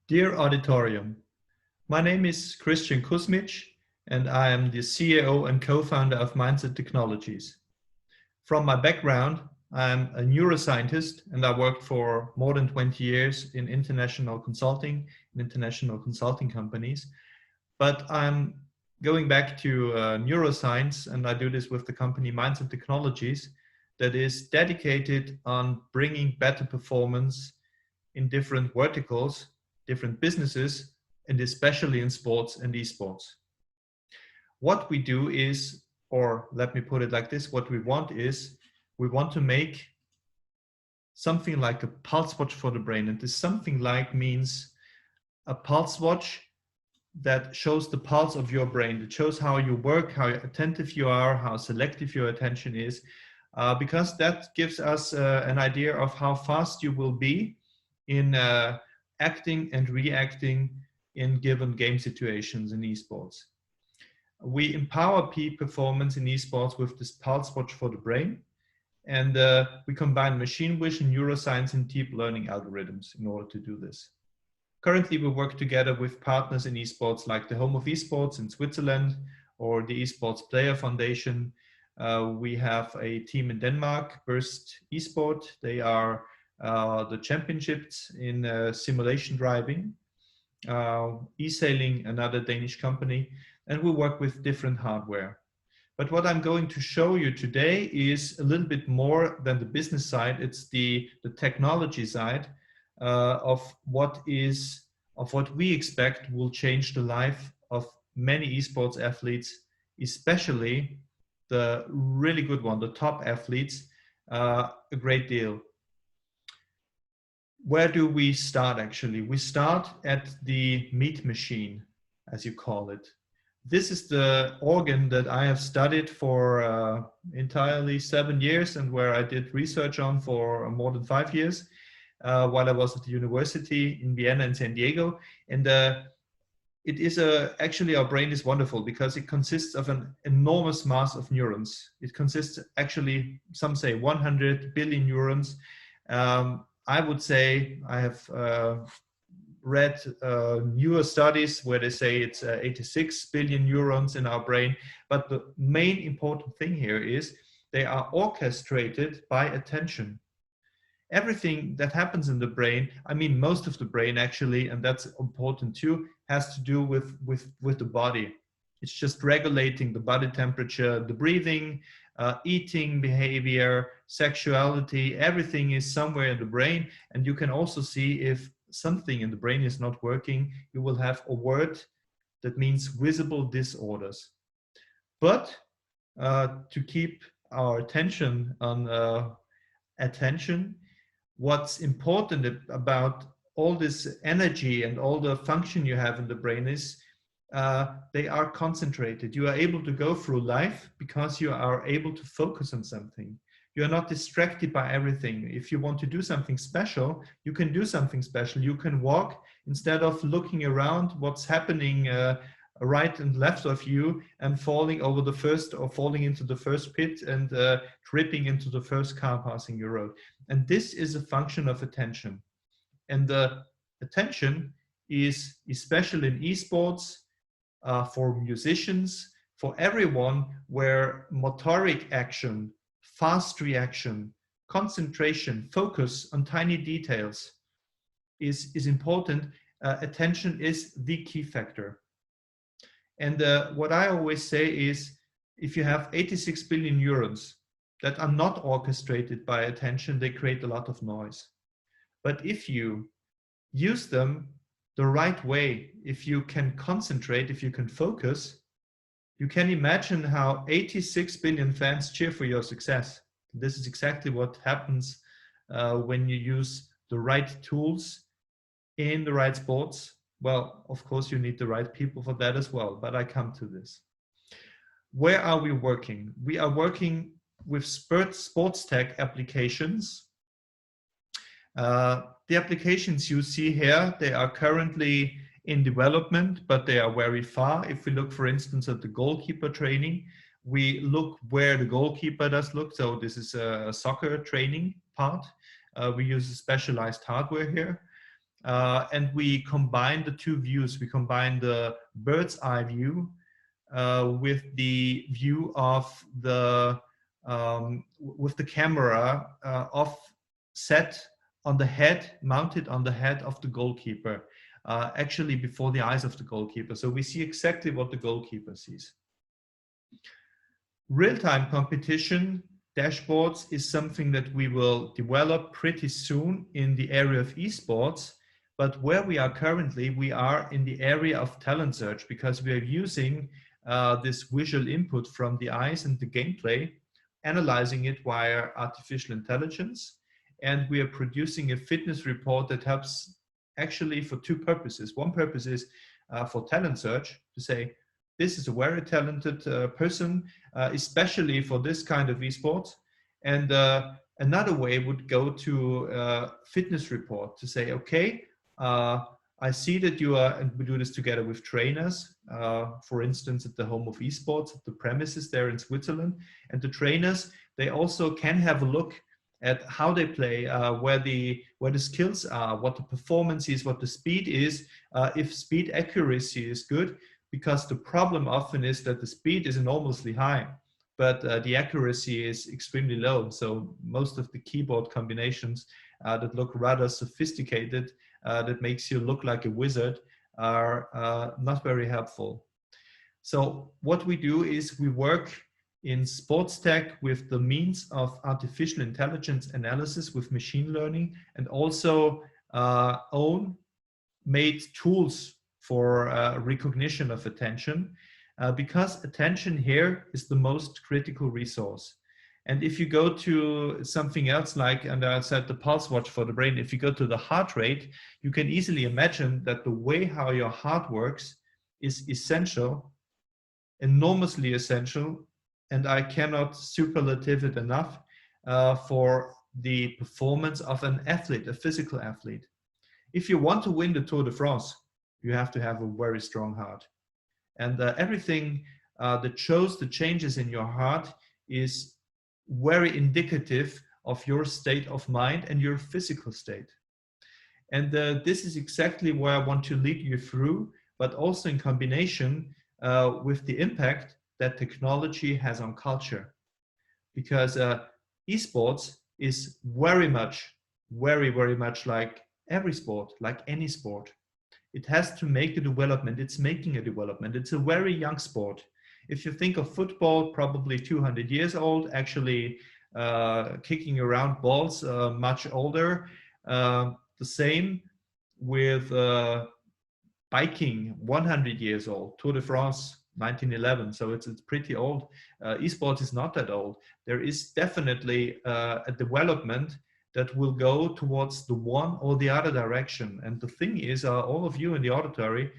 Dear auditorium, my name is Kusmitsch and I am the CEO and co-founder of Mindset Technologies. From my background, I'm a neuroscientist and I worked for more than 20 years in international consulting companies. But I'm going back to neuroscience, and I do this with the company Mindset Technologies that is dedicated on bringing better performance in different verticals, different businesses, and especially in sports and esports. What we do is, or let me put it like this, what we want to make something like a pulse watch for the brain. And this something like means a pulse watch that shows the pulse of your brain, that shows how you work, how attentive you are, how selective your attention is, because that gives us an idea of how fast you will be in acting and reacting in given game situations in esports. We empower peak performance in esports with this pulse watch for the brain, and we combine machine vision, neuroscience, and deep learning algorithms in order to do this. Currently, we work together with partners in esports like the Home of Esports in Switzerland or the Esports Player Foundation. We have a team in Denmark, Burst Esport. They are the championships in simulation driving. E-sailing, another Danish company, and we work with different hardware. But what I'm going to show you today is a little bit more than the business side. It's the technology side of what we expect will change the life of many esports athletes, especially the really good one, the top athletes, a great deal. Where do we start actually? We start at the meat machine, as you call it. This is the organ that I have studied for entirely 7 years and where I did research on for more than 5 years while I was at the university in Vienna and San Diego. And it is actually our brain is wonderful because it consists of an enormous mass of neurons. It consists actually, some say 100 billion neurons. I would say I have read newer studies where they say it's 86 billion neurons in our brain. But the main important thing here is they are orchestrated by attention. Everything that happens in the brain, I mean most of the brain actually, and that's important too, has to do with the body. It's just regulating the body temperature, the breathing, eating behavior, sexuality, everything is somewhere in the brain. And you can also see if something in the brain is not working, you will have a word that means visible disorders. But to keep our attention on attention, what's important about all this energy and all the function you have in the brain is they are concentrated. You are able to go through life because you are able to focus on something. You are not distracted by everything. If you want to do something special, you can do something special. You can walk instead of looking around what's happening right and left of you and falling over the first or falling into the first pit and tripping into the first car passing your road. And this is a function of attention. And the attention is, especially in esports, for musicians, for everyone, where motoric action, fast reaction, concentration, focus on tiny details is important. Attention is the key factor. And what I always say is, if you have 86 billion neurons that are not orchestrated by attention, they create a lot of noise. But if you use them the right way, if you can concentrate, if you can focus, you can imagine how 86 billion fans cheer for your success. This is exactly what happens when you use the right tools in the right sports. Well, of course, you need the right people for that as well, but I come to this. Where are we working? We are working with sports tech applications. The applications you see here, they are currently in development, but they are very far. If we look, for instance, at the goalkeeper training, we look where the goalkeeper does look. So this is a soccer training part. We use a specialized hardware here. and we combine the two views. We combine the bird's eye view with the view of the with the camera set on the head, mounted on the head of the goalkeeper, actually before the eyes of the goalkeeper. So we see exactly what the goalkeeper sees. Real-time competition dashboards is something that we will develop pretty soon in the area of esports. But where we are currently, we are in the area of talent search, because we are using this visual input from the eyes and the gameplay, analyzing it via artificial intelligence. And we are producing a fitness report that helps actually for two purposes. One purpose is for talent search, to say, this is a very talented person, especially for this kind of esports. And another way would go to fitness report to say, okay, I see that you are, and we do this together with trainers, for instance, at the home of esports, at the premises there in Switzerland. And the trainers, they also can have a look at how they play, where the skills are, what the performance is, what the speed is, if speed accuracy is good. Because the problem often is that the speed is enormously high, but the accuracy is extremely low. So most of the keyboard combinations that look rather sophisticated, that makes you look like a wizard, are not very helpful. So what we do is we work in sports tech with the means of artificial intelligence analysis with machine learning, and also own made tools for recognition of attention, because attention here is the most critical resource. And if you go to something else like, and I said the pulse watch for the brain, if you go to the heart rate, you can easily imagine that the way how your heart works is essential, enormously essential, and I cannot superlative it enough for the performance of an athlete, a physical athlete. If you want to win the Tour de France, you have to have a very strong heart. And everything that shows the changes in your heart is very indicative of your state of mind and your physical state. And this is exactly where I want to lead you through, but also in combination with the impact that technology has on culture. Because esports is very much like every sport, like any sport. It has to make a development. It's making a development. It's a very young sport. If you think of football, probably 200 years old, actually kicking around balls much older. The same with biking, 100 years old. Tour de France, 1911, so it's pretty old. Esports is not that old. There is definitely a development that will go towards the one or the other direction. And the thing is, all of you in the auditory,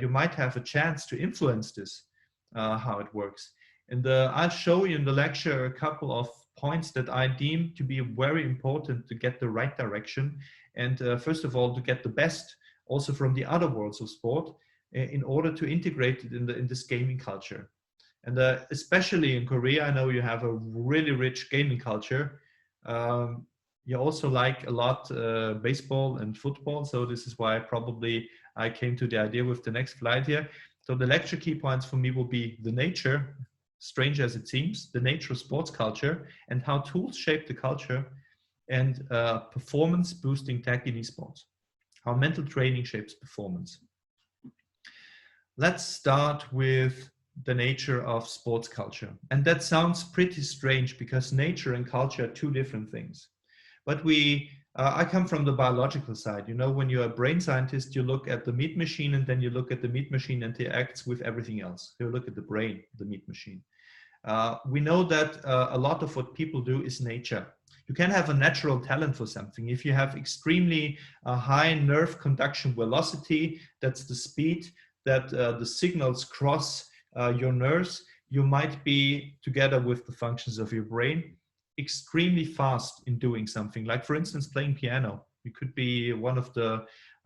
you might have a chance to influence this, how it works. And I'll show you in the lecture a couple of points that I deem to be very important to get the right direction. And first of all, to get the best also from the other worlds of sport in order to integrate it in this gaming culture. And especially in Korea, I know you have a really rich gaming culture. You also like a lot baseball and football, so this is why probably I came to the idea with the next slide here. So the lecture key points for me will be the nature, strange as it seems, the nature of sports culture and how tools shape the culture, and performance boosting tech in esports, how mental training shapes performance. Let's start with the nature of sports culture. And that sounds pretty strange because nature and culture are two different things. But I come from the biological side. You know, when you're a brain scientist, you look at the meat machine and then you look at the meat machine interacts with everything else. You look at the brain, the meat machine. We know that a lot of what people do is nature. You can have a natural talent for something. If you have extremely high nerve conduction velocity, that's the speed that the signals cross your nerves, you might be, together with the functions of your brain, extremely fast in doing something. Like, for instance, playing piano. You could be one of the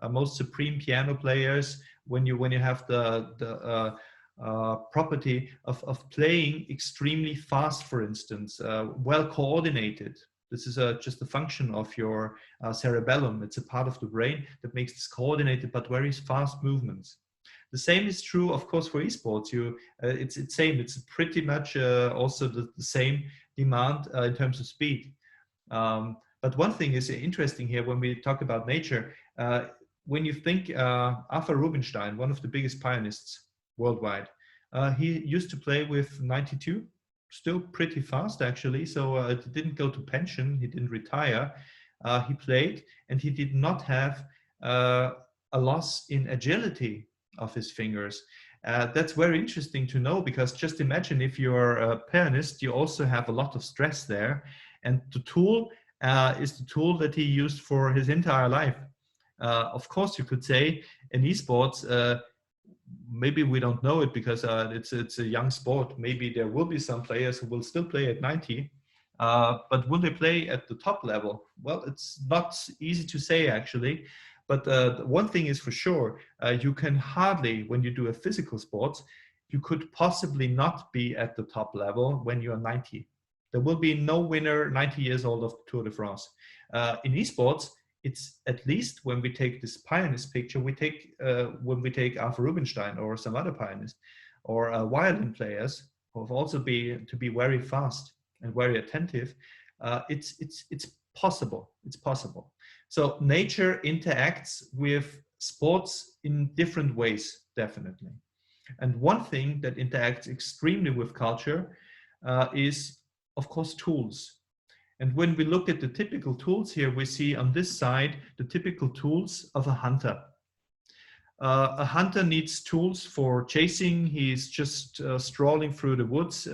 most supreme piano players when you have the property of playing extremely fast, for instance, well coordinated. This is just a function of your cerebellum. It's a part of the brain that makes this coordinated but very fast movements. The same is true, of course, for esports. It's same. It's pretty much also the same demand in terms of speed. But one thing is interesting here when we talk about nature. When you think Arthur Rubinstein, one of the biggest pianists worldwide, he used to play with 92, still pretty fast actually. So he didn't go to pension, he didn't retire. He played, and he did not have a loss in agility of his fingers. That's very interesting to know, because just imagine if you're a pianist, you also have a lot of stress there. And the tool is the tool that he used for his entire life. Of course, you could say in esports, maybe we don't know it because it's a young sport. Maybe there will be some players who will still play at 90, but will they play at the top level? Well, it's not easy to say actually. But one thing is for sure, you can hardly, when you do a physical sports, you could possibly not be at the top level when you're 90. There will be no winner 90 years old of the Tour de France. In esports, it's at least, when we take this pianist picture, when we take Arthur Rubinstein or some other pianist or violin players who have also to be very fast and very attentive. It's possible. It's possible. So nature interacts with sports in different ways, definitely. And one thing that interacts extremely with culture is, of course, tools. And when we look at the typical tools here, we see on this side the typical tools of a hunter. A hunter needs tools for chasing. He's just strolling through the woods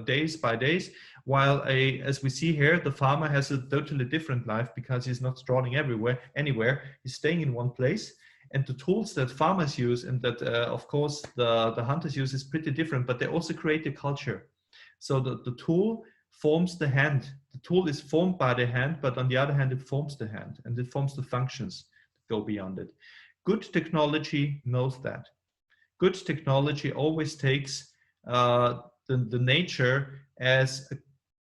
days by days, while as we see here, the farmer has a totally different life because he's not strolling anywhere. He's staying in one place. And the tools that farmers use and that, of course, the hunters use is pretty different, but they also create a culture. So the tool forms the hand. The tool is formed by the hand, but on the other hand, it forms the hand and it forms the functions that go beyond it. Good technology knows that. Good technology always takes the nature as,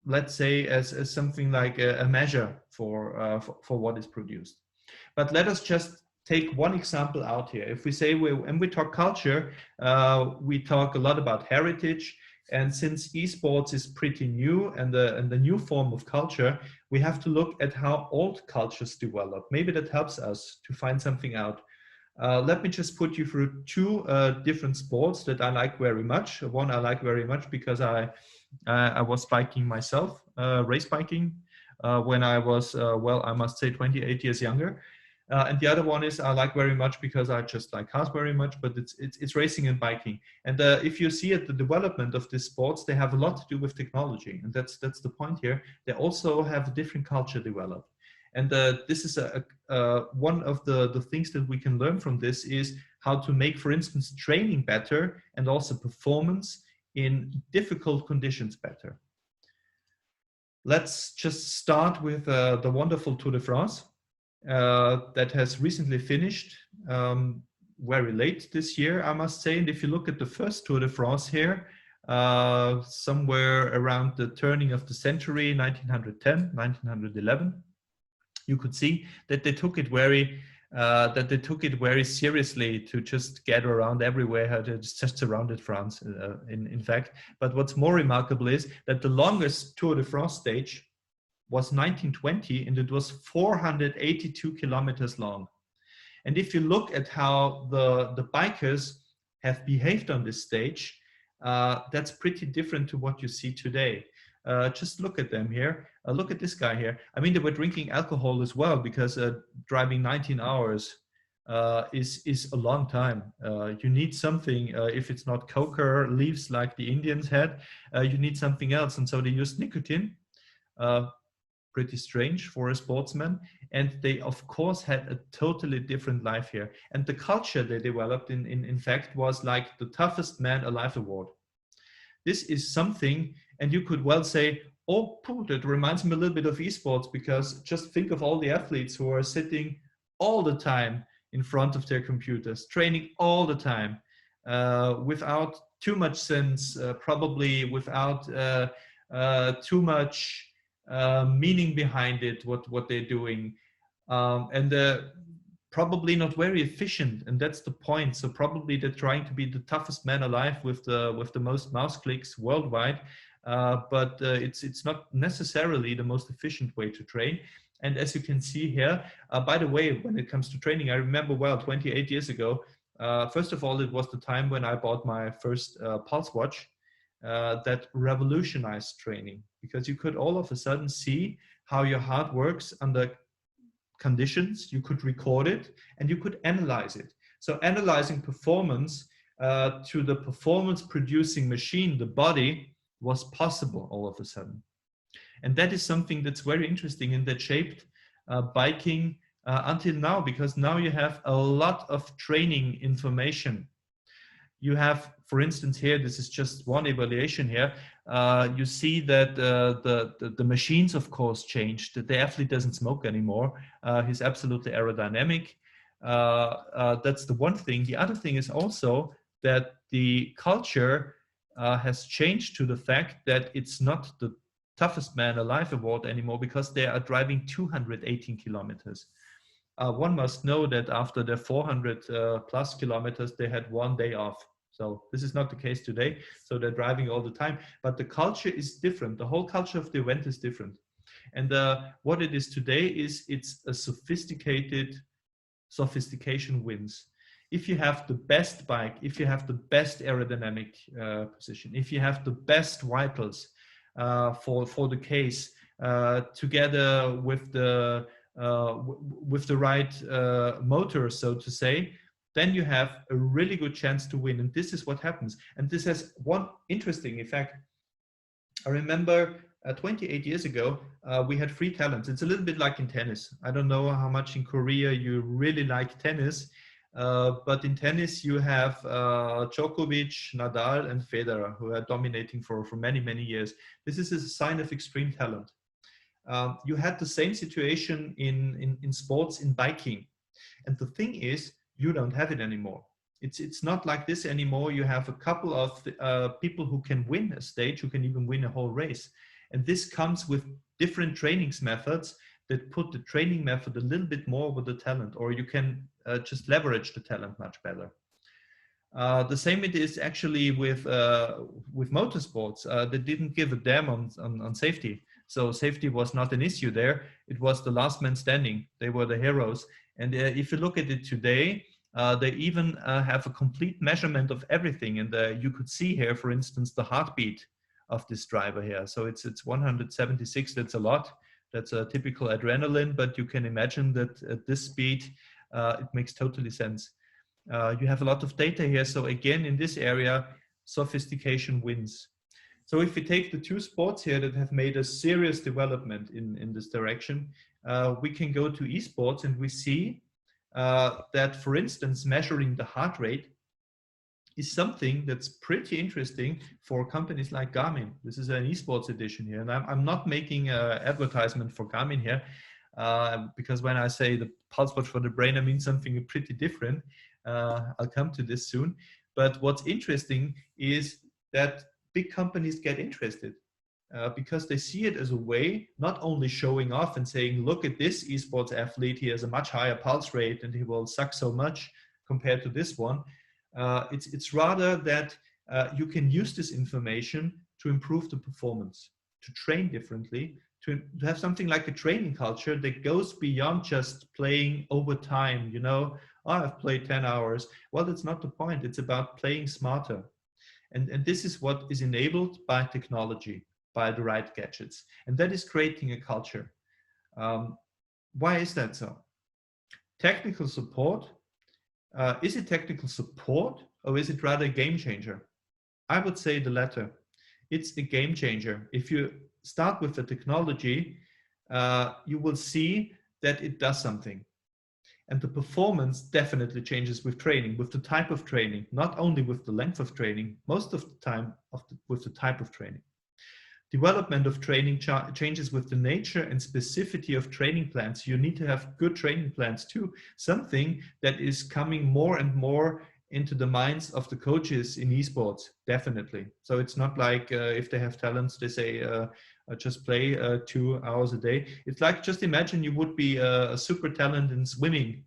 let's say, as something like a measure for what is produced. But let us just take one example out here. If we say, when we talk culture, we talk a lot about heritage. And since esports is pretty new and the new form of culture, we have to look at how old cultures develop. Maybe that helps us to find something out. Let me just put you through two different sports that I like very much. One I like very much because I was biking myself, race biking, when I was, well, I must say 28 years younger. And the other one is I like very much because I just like cars very much, but it's racing and biking. And if you see at the development of these sports, they have a lot to do with technology. And that's the point here. They also have a different culture developed. And this is one of the things that we can learn from this is how to make, for instance, training better and also performance in difficult conditions better. Let's just start with the wonderful Tour de France. That has recently finished very late this year, I must say. And if you look at the first Tour de France here, somewhere around the turning of the century, 1910, 1911, you could see that they took it very seriously to just gather around everywhere. How they just surrounded France, in fact. But what's more remarkable is that the longest Tour de France stage was 1920, and it was 482 kilometers long. And if you look at how the bikers have behaved on this stage, that's pretty different to what you see today. Just look at them here. Look at this guy here. I mean, they were drinking alcohol as well, because driving 19 hours is a long time. You need something, if it's not coca leaves like the Indians had, you need something else. And so they used nicotine. Pretty strange for a sportsman. And they, of course, had a totally different life here. And the culture they developed, in fact, was like the toughest man alive award. This is something, and you could well say, oh, that reminds me a little bit of esports, because just think of all the athletes who are sitting all the time in front of their computers, training all the time, without too much sense, probably without too much meaning behind it, what they're doing, and probably not very efficient, and that's the point. So probably they're trying to be the toughest man alive with the most mouse clicks worldwide, but it's not necessarily the most efficient way to train. And as you can see here, by the way, when it comes to training, I remember well 28 years ago. First of all, it was the time when I bought my first pulse watch that revolutionized training, because you could all of a sudden see how your heart works under conditions. You could record it and you could analyze it. So analyzing performance to the performance producing machine, the body, was possible all of a sudden. And that is something that's very interesting and that shaped biking until now, because now you have a lot of training information. You have, for instance, here, this is just one evaluation here. You see that the machines, of course, changed. The athlete doesn't smoke anymore. He's absolutely aerodynamic. That's the one thing. The other thing is also that the culture has changed to the fact that it's not the toughest man alive award anymore, because they are driving 218 kilometers. One must know that after the 400 plus kilometers, they had 1 day off. So this is not the case today. So they're driving all the time, but the culture is different. The whole culture of the event is different. And what it is today is it's a sophistication wins. If you have the best bike, if you have the best aerodynamic position, if you have the best vitals for the case, together with the right motor, so to say, then you have a really good chance to win. And this is what happens. And this has one interesting effect. I remember 28 years ago, we had 3 talents. It's a little bit like in tennis. I don't know how much in Korea you really like tennis, but in tennis you have Djokovic, Nadal, and Federer, who are dominating for many, many years. This is a sign of extreme talent. You had the same situation in sports, in biking. And the thing is, you don't have it anymore. It's not like this anymore. You have a couple of people who can win a stage, who can even win a whole race. And this comes with different training methods that put the training method a little bit more with the talent, or you can just leverage the talent much better. The same it is actually with motorsports. They didn't give a damn on safety. So safety was not an issue there. It was the last man standing. They were the heroes. And if you look at it today, they even have a complete measurement of everything. And you could see here, for instance, the heartbeat of this driver here. So it's 176. That's a lot. That's a typical adrenaline. But you can imagine that at this speed, it makes totally sense. You have a lot of data here. So again, in this area, sophistication wins. So if we take the 2 sports here that have made a serious development in this direction, we can go to esports, and we see that, for instance, measuring the heart rate is something that's pretty interesting for companies like Garmin. This is an esports edition here, and I'm not making an advertisement for Garmin here, because when I say the pulse watch for the brain, I mean something pretty different. I'll come to this soon. But what's interesting is that big companies get interested because they see it as a way, not only showing off and saying, look at this esports athlete, he has a much higher pulse rate and he will suck so much compared to this one. It's rather that you can use this information to improve the performance, to train differently, to have something like a training culture that goes beyond just playing over time. You know, oh, I've played 10 hours. Well, that's not the point. It's about playing smarter. And this is what is enabled by technology, by the right gadgets. And that is creating a culture. Why is that so? Technical support. Is it technical support, or is it rather a game changer? I would say the latter. It's a game changer. If you start with the technology, you will see that it does something. And the performance definitely changes with training, with the type of training, not only with the length of training, most of the time with the type of training. Development of training changes with the nature and specificity of training plans. You need to have good training plans too, something that is coming more and more into the minds of the coaches in esports, definitely. So it's not like if they have talents, they say just play 2 hours a day. It's like, just imagine you would be a super talent in swimming.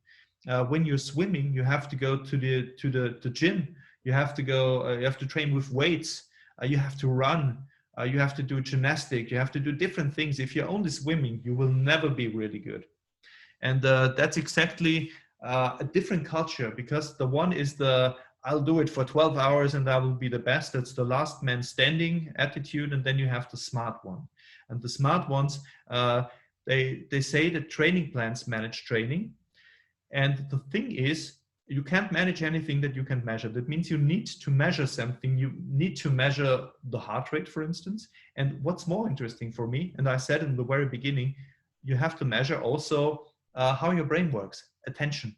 When you're swimming, you have to go to the gym. You have to go. You have to train with weights. You have to run. You have to do gymnastic. You have to do different things. If you're only swimming, you will never be really good. And that's exactly a different culture, because the one is the I'll do it for 12 hours and I will be the best. That's the last man standing attitude. And then you have the smart one. And the smart ones, they say that training plans manage training. And the thing is, you can't manage anything that you can't measure. That means you need to measure something. You need to measure the heart rate, for instance. And what's more interesting for me, and I said in the very beginning, you have to measure also how your brain works, attention.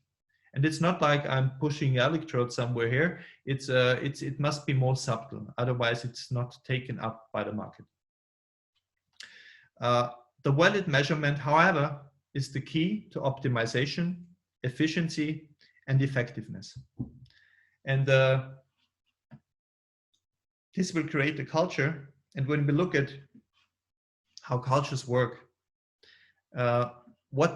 And it's not like I'm pushing electrodes somewhere here. It must be more subtle. Otherwise, it's not taken up by the market. The valid measurement, however, is the key to optimization, efficiency, and effectiveness. And this will create a culture. And when we look at how cultures work, what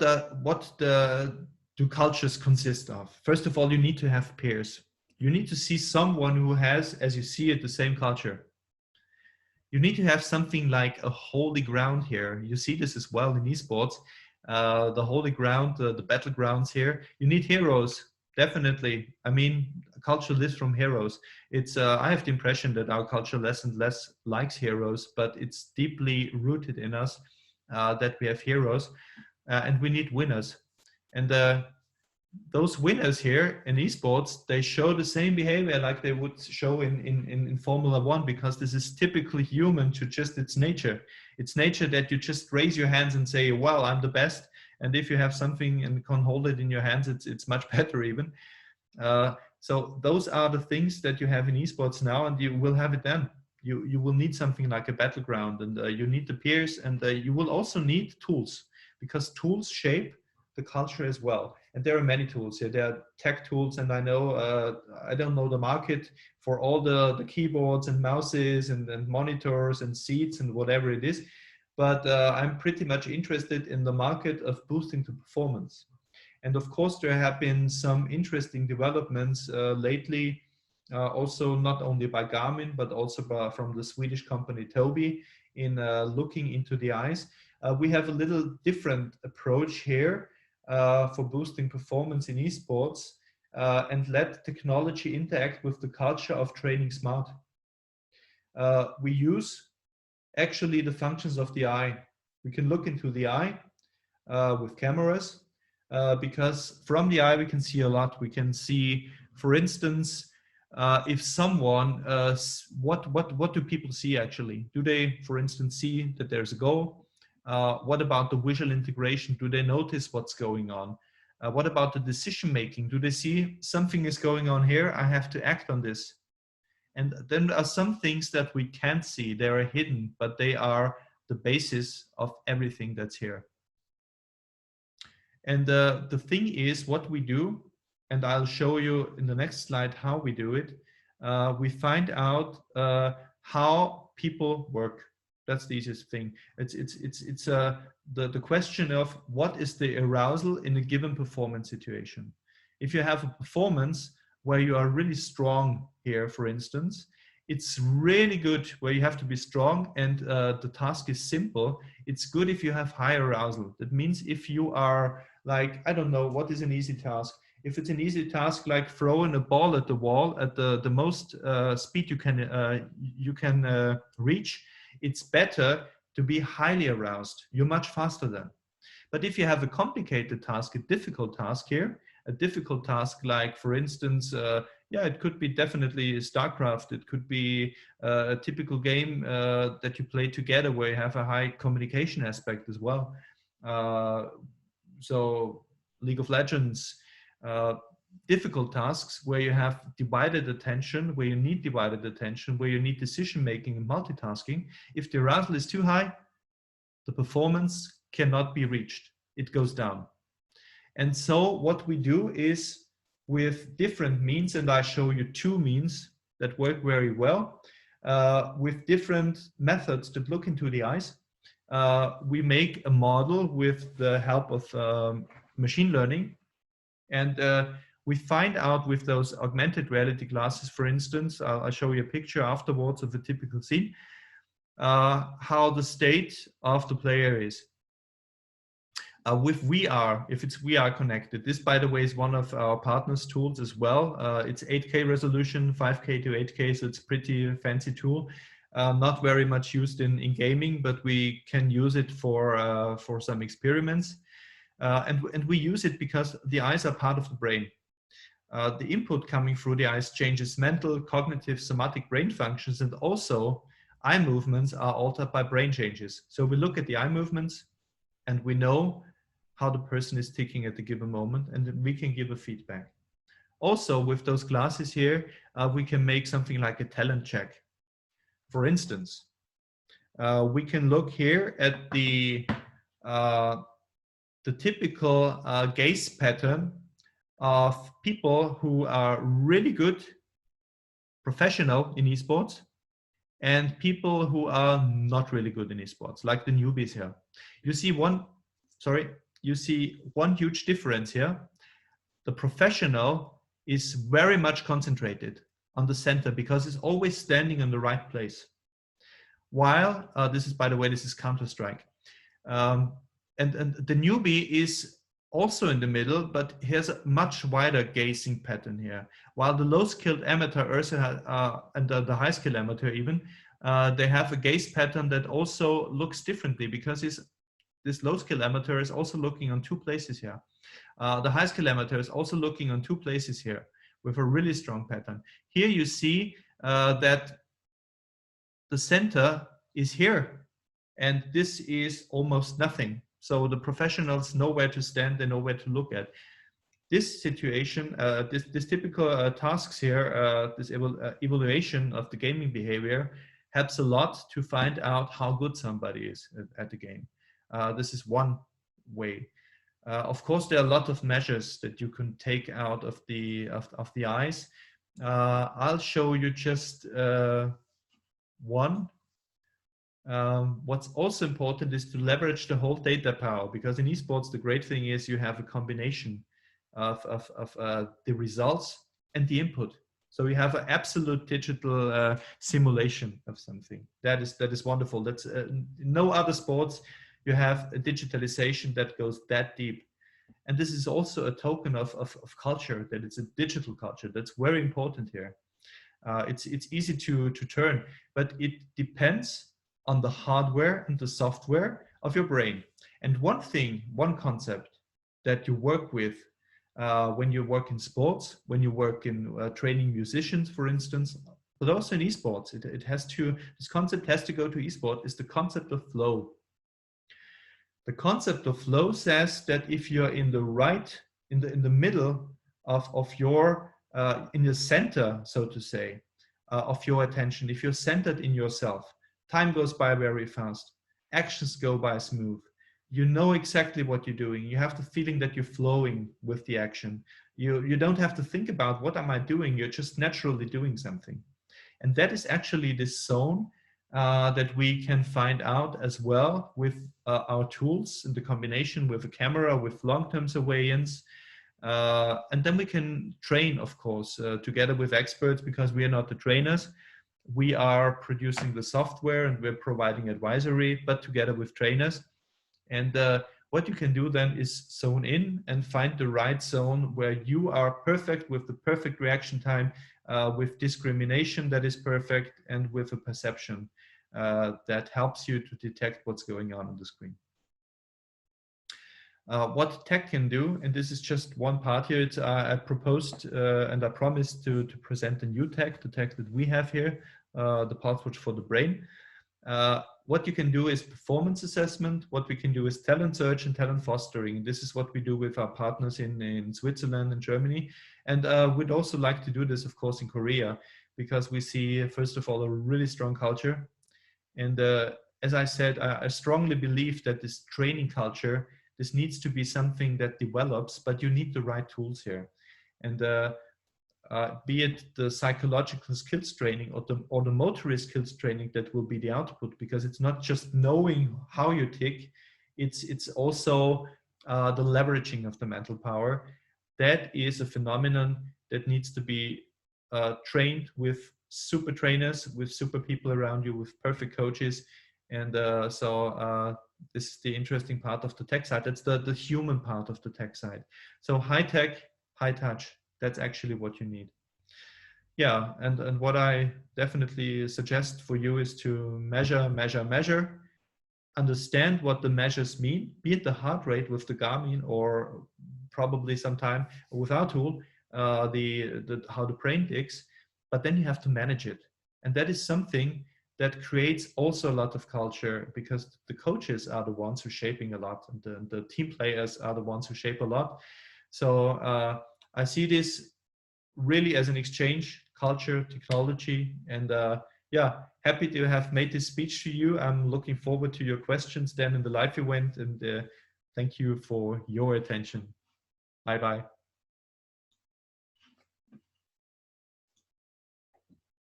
do cultures consist of? First of all, you need to have peers. You need to see someone who has, as you see it, the same culture. You need to have something like a holy ground here. You see this as well in esports. The holy ground, the battlegrounds here. You need heroes, definitely. I mean, culture lives from heroes. It's I have the impression that our culture less and less likes heroes, but it's deeply rooted in us that we have heroes, and we need winners. And those winners here in esports, they show the same behavior like they would show in Formula One, because this is typically human to just its nature. It's nature that you just raise your hands and say, well, I'm the best. And if you have something and can hold it in your hands, it's much better even. So those are the things that you have in esports now, and you will have it then. You will need something like a battleground, and you need the peers, and you will also need tools, because tools shape the culture as well. And there are many tools here. There are tech tools, and I know I don't know the market for all the keyboards and mouses and monitors and seats and whatever it is, but I'm pretty much interested in the market of boosting the performance. And of course, there have been some interesting developments lately, also not only by Garmin, but also from the Swedish company Tobii, in looking into the eyes. We have a little different approach here for boosting performance in esports, and let technology interact with the culture of training smart. We use actually the functions of the eye. We can look into the eye with cameras, because from the eye we can see a lot. We can see, for instance, if someone, what do people see actually? Do they, for instance, see that there's a goal? What about the visual integration? Do they notice what's going on? What about the decision making? Do they see something is going on here? I have to act on this. And then there are some things that we can't see. They are hidden, but they are the basis of everything that's here. And the thing is, what we do, and I'll show you in the next slide how we do it. We find out how people work. That's the easiest thing. It's the question of what is the arousal in a given performance situation. If you have a performance where you are really strong here, for instance, it's really good where you have to be strong and the task is simple. It's good if you have high arousal. That means if you are like, I don't know, what is an easy task? If it's an easy task like throwing a ball at the wall at the most speed you can reach, it's better to be highly aroused. You're much faster then. But if you have a complicated task, a difficult task here, a difficult task like, for instance, yeah, it could be definitely StarCraft. It could be a typical game that you play together where you have a high communication aspect as well. So League of Legends, difficult tasks where you have divided attention, where you need divided attention, where you need decision making and multitasking. If the arousal is too high, the performance cannot be reached. It goes down. And so what we do is with different means, and I show you two means that work very well, with different methods that look into the eyes. We make a model with the help of machine learning, and we find out with those augmented reality glasses, for instance, I'll show you a picture afterwards of a typical scene, how the state of the player is. With VR, if it's VR connected, this, by the way, is one of our partners' tools as well. It's 8K resolution, 5K to 8K, so it's a pretty fancy tool. Not very much used in gaming, but we can use it for some experiments. And we use it because the eyes are part of the brain. The input coming through the eyes changes mental, cognitive, somatic brain functions, and also eye movements are altered by brain changes. So we look at the eye movements and we know how the person is ticking at the given moment, and then we can give a feedback. Also, with those glasses here, we can make something like a talent check. For instance, we can look here at the typical gaze pattern of people who are really good professional in esports and people who are not really good in esports, like the newbies here. You see one huge difference here. The professional is very much concentrated on the center because it's always standing in the right place. While, this is, by the way, this is Counter-Strike. And the newbie is also in the middle, but he has a much wider gazing pattern here. While the low-skilled amateur and the high-skilled amateur even, they have a gaze pattern that also looks differently because this low-skilled amateur is also looking on two places here. The high-skilled amateur is also looking on two places here with a really strong pattern. Here you see that the center is here, and this is almost nothing. So the professionals know where to stand, they know where to look at. This situation, this typical tasks here, this evaluation of the gaming behavior helps a lot to find out how good somebody is at the game. This is one way. Of course, there are a lot of measures that you can take out of the eyes. I'll show you just one. What's also important is to leverage the whole data power, because in esports the great thing is you have a combination of the results and the input. So we have an absolute digital simulation of something. That is wonderful. That's no other sports you have a digitalization that goes that deep. And this is also a token of culture, that it's a digital culture. That's very important here. It's easy to turn, but it depends on the hardware and the software of your brain. And one concept that you work with when you work in sports, when you work in training musicians, for instance, but also in esports, this concept has to go to esport, is the concept of flow. The concept of flow says that if you're in the middle of your, in the center, so to say, of your attention, if you're centered in yourself, time goes by very fast, actions go by smooth. You know exactly what you're doing. You have the feeling that you're flowing with the action. You don't have to think about what am I doing, you're just naturally doing something. And that is actually this zone that we can find out as well with our tools in the combination with a camera, with long-term surveillance. And then we can train, of course, together with experts, because we are not the trainers. We are producing the software and we're providing advisory, but together with trainers. And what you can do then is zone in and find the right zone where you are perfect, with the perfect reaction time, with discrimination that is perfect, and with a perception that helps you to detect what's going on the screen. What tech can do, and this is just one part here, I proposed and I promised to present a new tech, the tech that we have here, the PulseWatch for the brain. What you can do is performance assessment. What we can do is talent search and talent fostering. This is what we do with our partners in Switzerland and Germany. And we'd also like to do this, of course, in Korea, because we see, first of all, a really strong culture. And as I said, I strongly believe that this training culture, this needs to be something that develops, but you need the right tools here. And be it the psychological skills training or the motorist skills training that will be the output, because it's not just knowing how you tick, it's also the leveraging of the mental power. That is a phenomenon that needs to be trained with super trainers, with super people around you, with perfect coaches. And this is the interesting part of the tech side. That's the human part of the tech side. So high tech, high touch. That's actually what you need. Yeah, and what I definitely suggest for you is to measure, understand what the measures mean, be it the heart rate with the Garmin, or probably sometime with our tool, how the brain ticks, but then you have to manage it. And that is something that creates also a lot of culture, because the coaches are the ones who are shaping a lot, and the team players are the ones who shape a lot. So I see this really as an exchange, culture, technology, and yeah, happy to have made this speech to you. I'm looking forward to your questions then in the live event, and thank you for your attention. Bye bye.